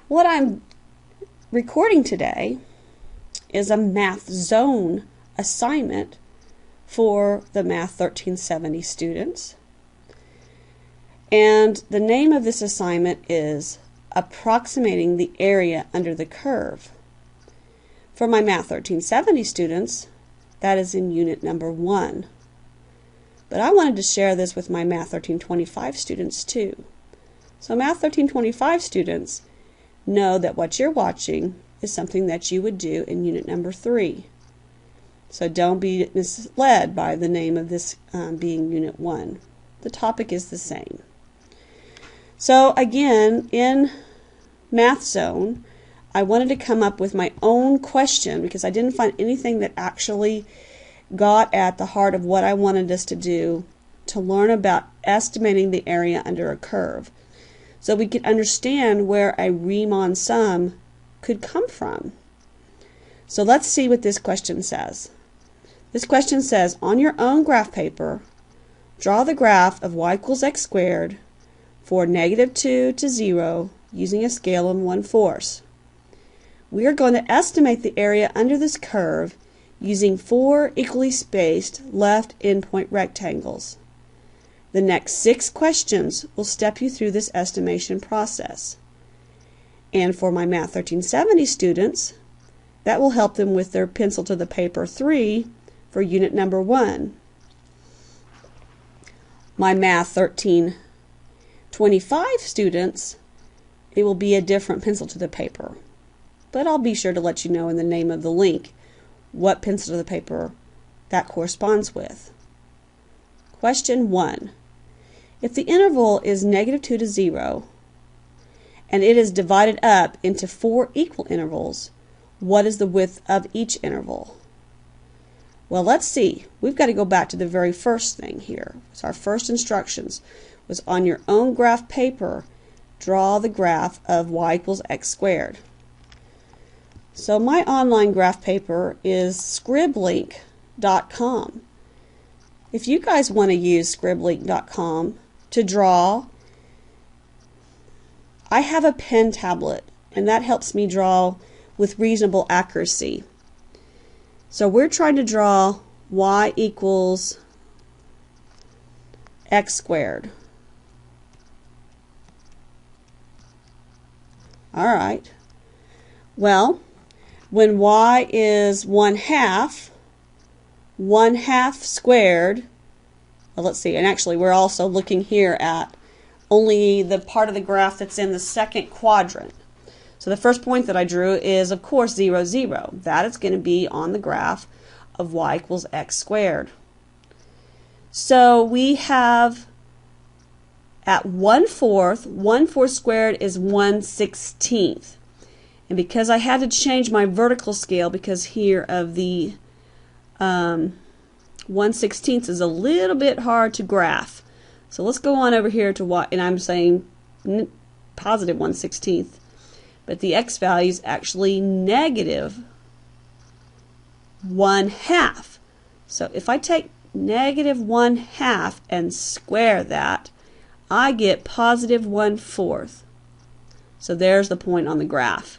What I'm recording today is a math zone assignment for the Math 1370 students. And the name of this assignment is Approximating the Area Under the Curve. For my Math 1370 students, that is in unit number 1. But I wanted to share this with my Math 1325 students too. So Math 1325 students know that what you're watching is something that you would do in unit number 3. So don't be misled by the name of this being unit 1. The topic is the same. So again, in Math Zone, I wanted to come up with my own question because I didn't find anything that actually got at the heart of what I wanted us to do to learn about estimating the area under a curve, so we could understand where a Riemann sum could come from. So let's see what this question says. This question says, on your own graph paper, draw the graph of y equals x squared for -2 to 0 using a scale of 1/4. We are going to estimate the area under this curve using 4 equally spaced left endpoint rectangles. The next 6 questions will step you through this estimation process. And for my Math 1370 students, that will help them with their pencil to the paper 3 for unit number 1. My Math 1325 students, it will be a different pencil to the paper. But I'll be sure to let you know in the name of the link what pencil to the paper that corresponds with. Question 1. If the interval is -2 to 0 and it is divided up into 4 equal intervals, what is the width of each interval? Well, let's see. We've got to go back to the very first thing here. So our first instructions was on your own graph paper, draw the graph of y equals x squared. So my online graph paper is scriblink.com. If you guys want to use scriblink.com to draw, I have a pen tablet, and that helps me draw with reasonable accuracy. So we're trying to draw y equals x squared. All right. Well, when y is 1/2, 1/2 squared, well, let's see, and actually we're also looking here at only the part of the graph that's in the second quadrant. So the first point that I drew is, of course, 0, 0. That is going to be on the graph of y equals x squared. So we have at 1/4, 1/4 squared is 1/16. And because I had to change my vertical scale because here of the 1/16 is a little bit hard to graph. So let's go on over here to y, and I'm saying positive 1/16. But the x value is actually -1/2. So if I take -1/2 and square that, I get positive 1/4. So there's the point on the graph.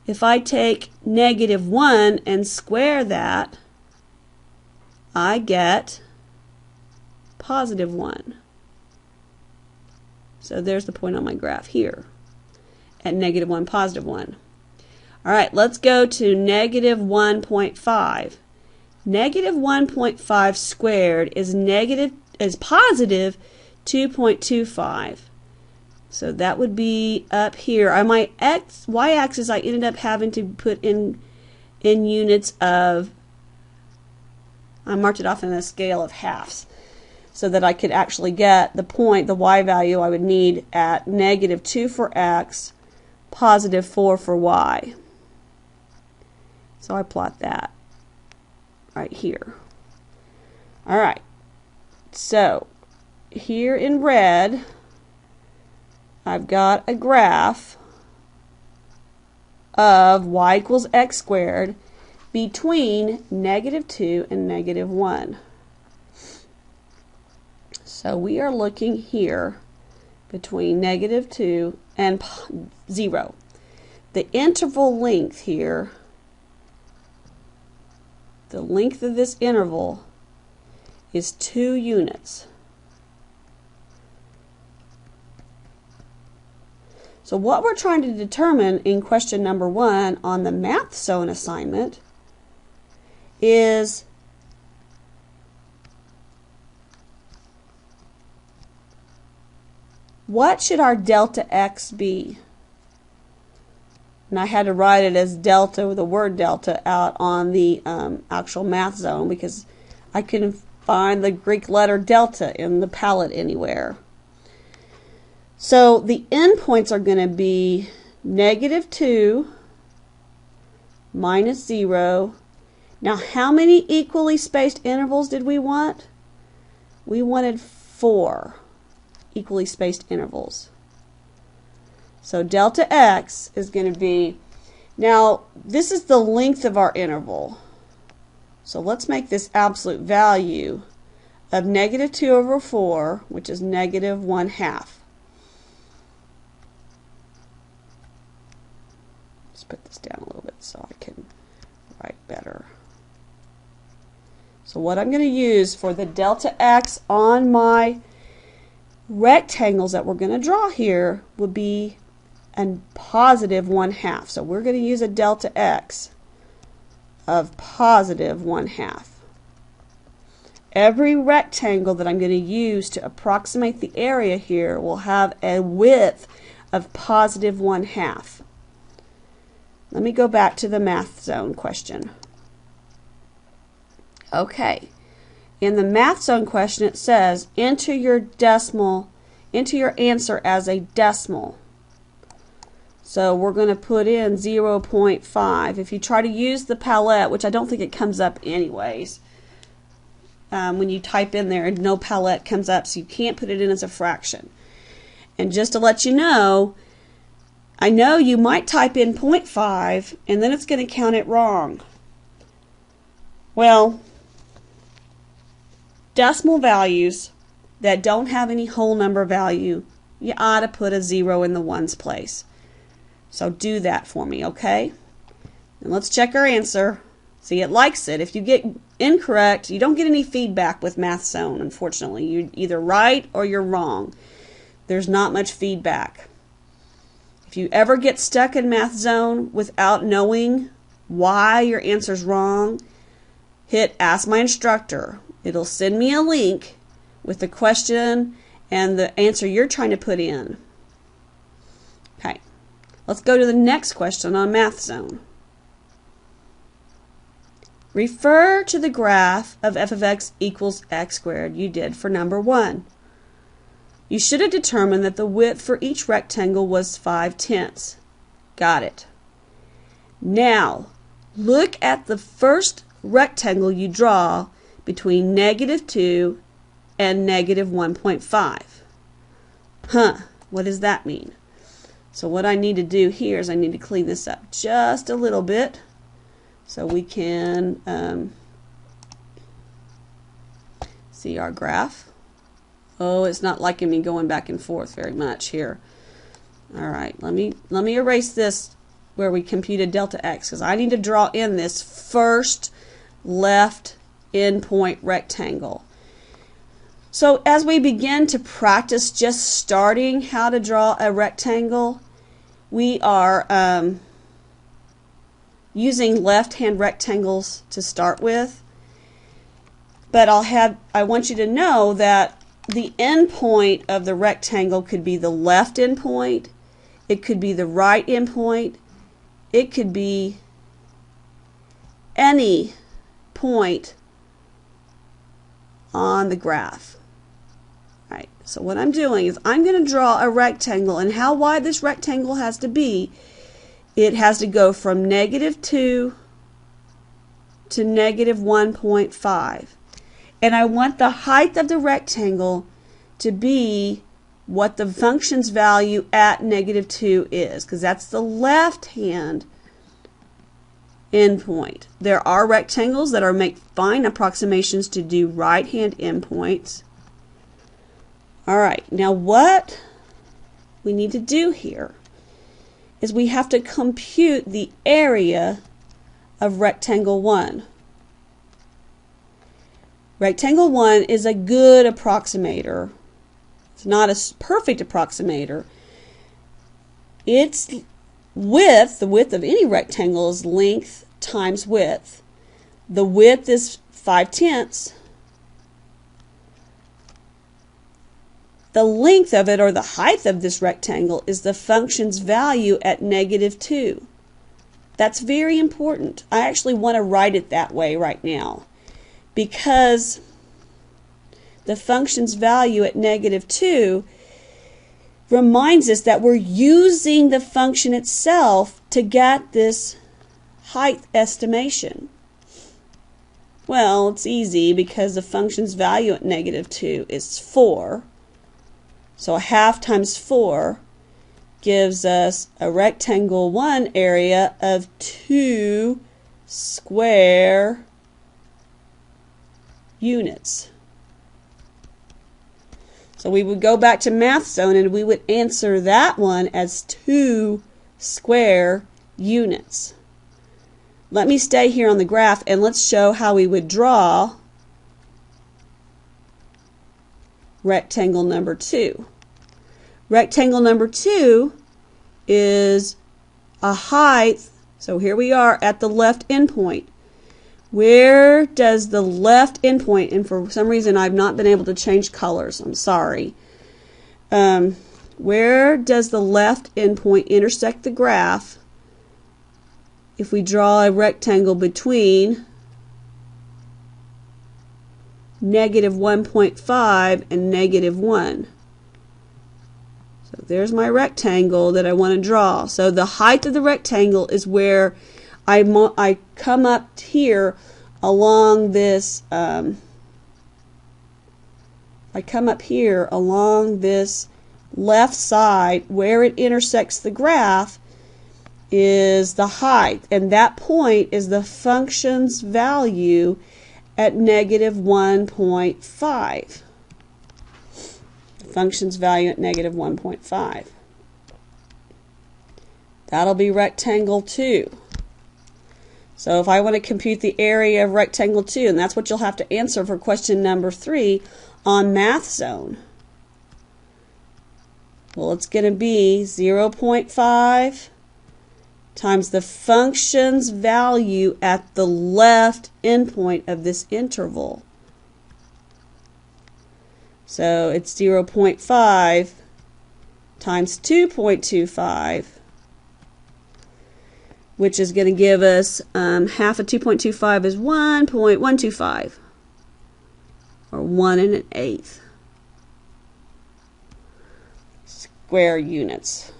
If I take -1 and square that, I get positive 1. So there's the point on my graph here at -1, positive 1. All right, let's go to -1.5. -1.5 squared is positive 2.25. So that would be up here. On my y-axis, I ended up having to put in units of, I marked it off in a scale of halves so that I could actually get the point, the y value I would need at -2 for x, positive 4 for y. So I plot that right here. All right. So here in red, I've got a graph of y equals x squared between -2 and -1. So we are looking here between -2 and 0. the interval length here, the length of this interval is 2 units. So what we're trying to determine in question number 1 on the math zone assignment is what should our delta x be? And I had to write it as delta, the word delta, out on the actual math zone because I couldn't find the Greek letter delta in the palette anywhere. So the endpoints are going to be -2 minus 0. Now how many equally spaced intervals did we want? We wanted 4 equally spaced intervals. So delta x is going to be, now this is the length of our interval. So let's make this absolute value of -2/4, which is -1/2. Let's put this down a little bit so I can write better. So what I'm going to use for the delta x on my rectangles that we're going to draw here would be a +1/2. So we're going to use a delta x of +1/2. Every rectangle that I'm going to use to approximate the area here will have a width of +1/2. Let me go back to the math zone question. Okay. In the math zone question it says enter your answer as a decimal. So we're going to put in 0.5. If you try to use the palette, which I don't think it comes up anyways, when you type in there, no palette comes up, so you can't put it in as a fraction. And just to let you know, I know you might type in 0.5 and then it's going to count it wrong. Well, decimal values that don't have any whole number value, you ought to put a 0 in the ones place. So do that for me, okay? And let's check our answer. See, it likes it. If you get incorrect, you don't get any feedback with Math Zone, unfortunately. You're either right or you're wrong. There's not much feedback. If you ever get stuck in Math Zone without knowing why your answer's wrong, hit Ask My Instructor. It'll send me a link with the question and the answer you're trying to put in. Okay, let's go to the next question on Math Zone. Refer to the graph of f of x equals x squared you did for number 1. You should have determined that the width for each rectangle was 5/10. Got it. Now, look at the first rectangle you draw between -2 and -1.5. What does that mean? So what I need to do here is I need to clean this up just a little bit so we can see our graph. Oh, it's not liking me going back and forth very much here. All right, let me erase this where we computed delta x, because I need to draw in this first left endpoint rectangle. So as we begin to practice just starting how to draw a rectangle, we are using left-hand rectangles to start with. But I want you to know that the end point of the rectangle could be the left end point, it could be the right end point, it could be any point on the graph. Right. So what I'm doing is I'm going to draw a rectangle, and how wide this rectangle has to be, it has to go from -2 to -1.5. And I want the height of the rectangle to be what the function's value at -2 is, because that's the left-hand endpoint. There are rectangles that make fine approximations to do right-hand endpoints. All right, now what we need to do here is we have to compute the area of rectangle 1. Rectangle 1 is a good approximator. It's not a perfect approximator. Its width, the width of any rectangle, is length times width. The width is 5/10. The length of it, or the height of this rectangle, is the function's value at -2. That's very important. I actually want to write it that way right now, because the function's value at -2 reminds us that we're using the function itself to get this height estimation. Well, it's easy because the function's value at -2 is 4. So 1/2 times 4 gives us a rectangle 1 area of 2 square units. So we would go back to Math Zone and we would answer that one as 2 square units. Let me stay here on the graph and let's show how we would draw rectangle number 2. Rectangle number 2 is a height, so here we are at the left endpoint. Where does the left endpoint, and for some reason I've not been able to change colors, I'm sorry. Where does the left endpoint intersect the graph if we draw a rectangle between -1.5 and -1? So there's my rectangle that I want to draw. So the height of the rectangle is where I come up here along this left side. Where it intersects the graph is the height, and that point is the function's value at -1.5. The function's value at -1.5. That'll be rectangle 2. So if I want to compute the area of rectangle 2, and that's what you'll have to answer for question number 3 on Math Zone. Well, it's going to be 0.5 times the function's value at the left endpoint of this interval. So it's 0.5 times 2.25, which is going to give us half of 2.25 is 1.125, or 1 1/8 square units.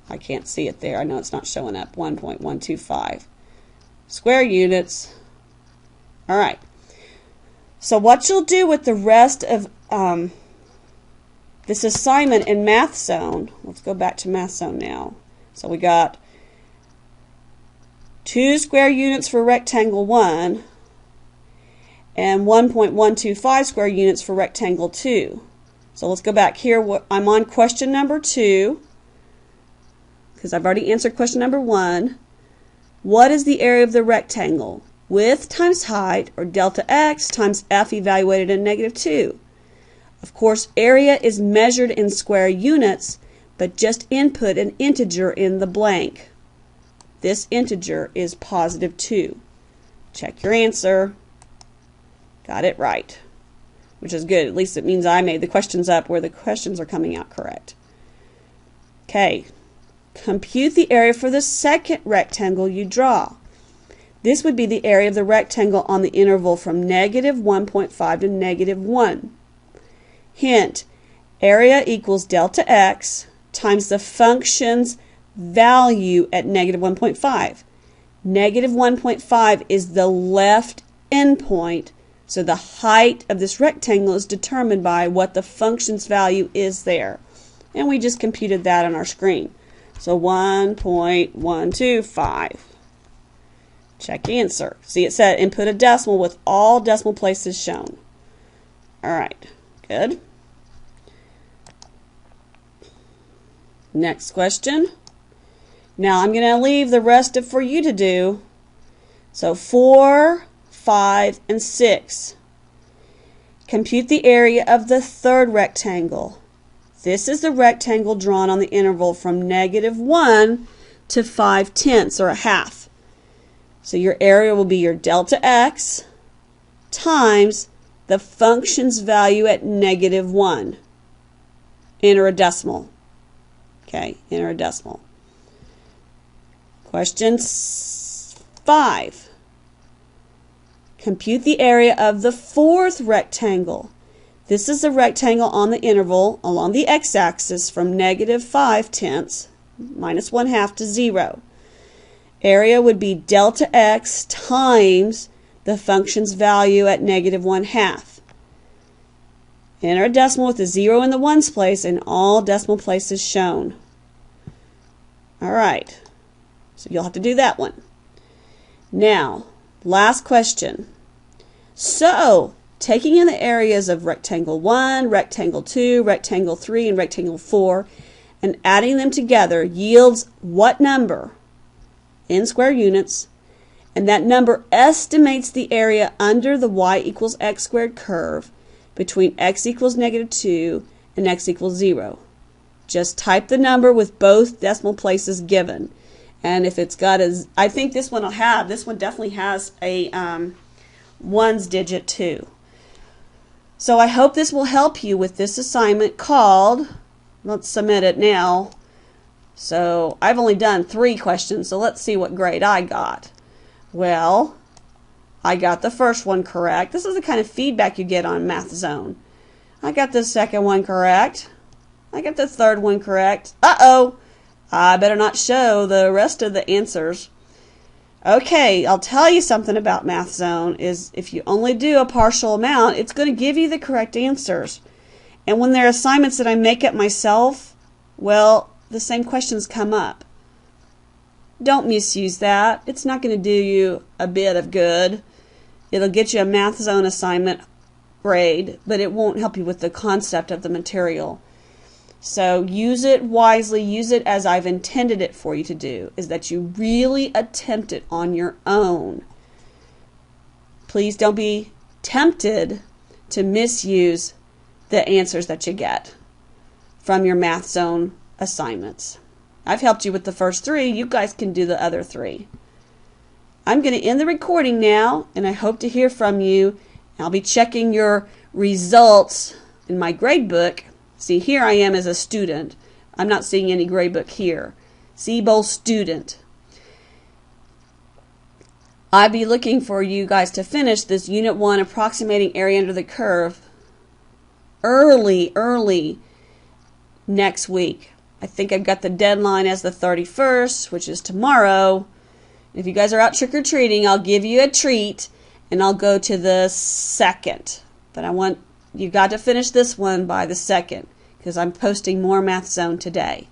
I can't see it there. I know it's not showing up. 1.125 square units. All right. So what you'll do with the rest of this assignment in Math Zone, let's go back to Math Zone now. So we got 2 square units for rectangle 1 and 1.125 square units for rectangle 2. So let's go back here. I'm on question number 2 because I've already answered question number 1. What is the area of the rectangle? Width times height, or delta x times f evaluated at -2. Of course, area is measured in square units, but just input an integer in the blank. This integer is +2. Check your answer. Got it right, which is good. At least it means I made the questions up where the questions are coming out correct. Okay, compute the area for the second rectangle you draw. This would be the area of the rectangle on the interval from -1.5 to -1. Hint, area equals delta x times the function's value at -1.5. -1.5 is the left endpoint, so the height of this rectangle is determined by what the function's value is there. And we just computed that on our screen. So 1.125. Check answer. See, it said input a decimal with all decimal places shown. All right, good. Next question. Now I'm going to leave the rest of for you to do. So 4, 5, and 6. Compute the area of the third rectangle. This is the rectangle drawn on the interval from -1 to 5/10 or a half. So your area will be your delta x times the function's value at -1. Enter a decimal. Okay, enter a decimal. Question 5. Compute the area of the fourth rectangle. This is the rectangle on the interval along the x-axis from -5/10 minus 1/2 to 0. Area would be delta x times the function's value at -1/2. Enter a decimal with the 0 in the ones place and all decimal places shown. Alright, so you'll have to do that one. Now, last question. So, taking in the areas of rectangle 1, rectangle 2, rectangle 3, and rectangle 4, and adding them together yields what number in square units, and that number estimates the area under the y equals x squared curve between x equals -2 and x equals 0. Just type the number with both decimal places given. And if it's got a, I think this one definitely has a ones digit too. So I hope this will help you with this assignment called, let's submit it now. So I've only done 3 questions, so let's see what grade I got. Well, I got the first one correct. This is the kind of feedback you get on Math Zone. I got the second one correct. I got the third one correct. Uh-oh! I better not show the rest of the answers. Okay, I'll tell you something about Math Zone is if you only do a partial amount, it's going to give you the correct answers. And when there are assignments that I make up myself, well, the same questions come up. Don't misuse that. It's not going to do you a bit of good. It'll get you a Math Zone assignment grade, but it won't help you with the concept of the material. So use it wisely, use it as I've intended it for you to do, is that you really attempt it on your own. Please don't be tempted to misuse the answers that you get from your Math Zone assignments. I've helped you with the first 3. You guys can do the other 3. I'm going to end the recording now, and I hope to hear from you. I'll be checking your results in my grade book. See, here I am as a student. I'm not seeing any grade book here. See, both student. I'll be looking for you guys to finish this Unit 1 approximating area under the curve early next week. I think I've got the deadline as the 31st, which is tomorrow. If you guys are out trick-or-treating, I'll give you a treat, and I'll go to the 2nd. But you've got to finish this one by the 2nd, because I'm posting more Math Zone today.